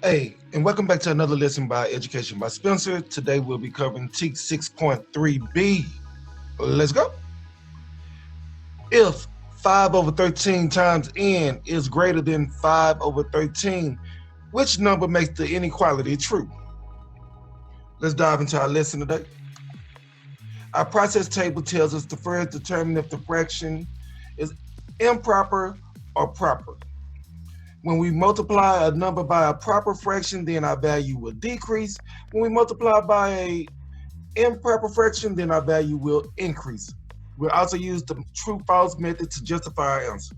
Hey, and welcome back to another lesson by Education by Spencer. Today we'll be covering TEK 6.3b. Let's go. If 5 over 13 times n is greater than 5 over 13, which number makes the inequality true? Let's dive into our lesson today. Our process table tells us to first determine if the fraction is improper or proper. When we multiply a number by a proper fraction, then our value will decrease. When we multiply by an improper fraction, then our value will increase. We'll also use the true-false method to justify our answer.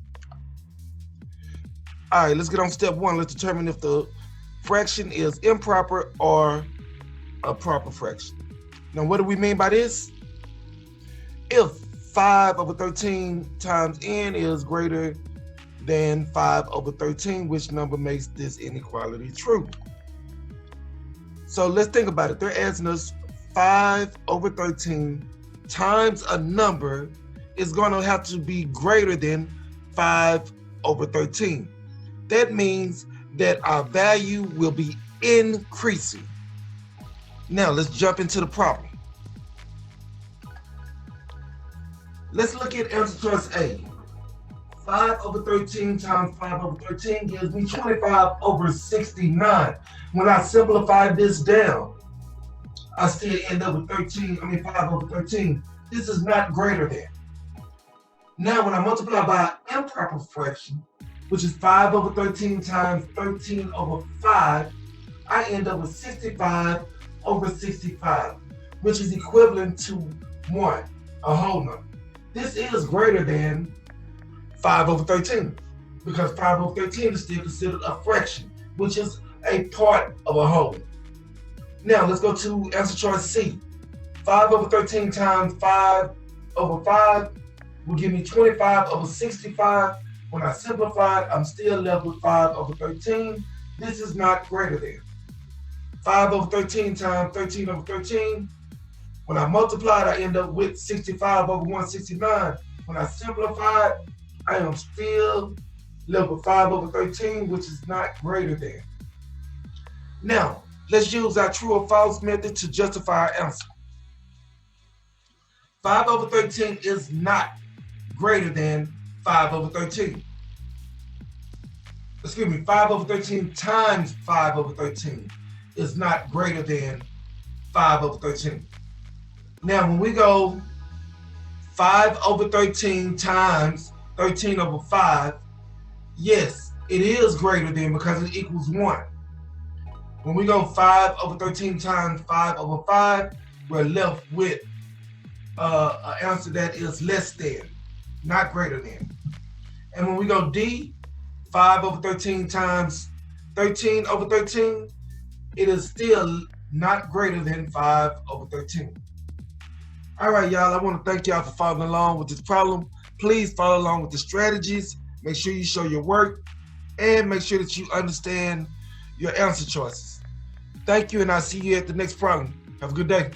All right, let's get on step one. Let's determine if the fraction is improper or a proper fraction. Now, what do we mean by this? If 5 over 13 times n is greater than 5 over 13, which number makes this inequality true? So let's think about it. They're asking us 5 over 13 times a number is going to have to be greater than 5 over 13. That means that our value will be increasing. Now let's jump into the problem. Let's look at answer choice A. 5 over 13 times 5 over 13 gives me 25 over 69. When I simplify this down, I still end up with 5 over 13. This is not greater than. Now, when I multiply by an improper fraction, which is 5 over 13 times 13 over 5, I end up with 65 over 65, which is equivalent to 1, a whole number. This is greater than 5 over 13, because 5 over 13 is still considered a fraction, which is a part of a whole. Now let's go to answer choice C. 5 over 13 times 5 over 5 will give me 25 over 65. When I simplify it, I'm still left with 5 over 13. This is not greater than. 5 over 13 times 13 over 13. When I multiply it, I end up with 65 over 169. When I simplify it, I am still left with 5 over 13, which is not greater than. Now, let's use our true or false method to justify our answer. 5 over 13 is not greater than 5 over 13. Excuse me, 5 over 13 times 5 over 13 is not greater than 5 over 13. Now, when we go 5 over 13 times 13 over 5, yes, it is greater than because it equals 1. When we go 5 over 13 times 5 over 5, we're left with an answer that is less than, not greater than. And when we go D, 5 over 13 times 13 over 13, it is still not greater than 5 over 13. All right, y'all, I want to thank y'all for following along with this problem. Please follow along with the strategies. Make sure you show your work and make sure that you understand your answer choices. Thank you, and I'll see you at the next problem. Have a good day.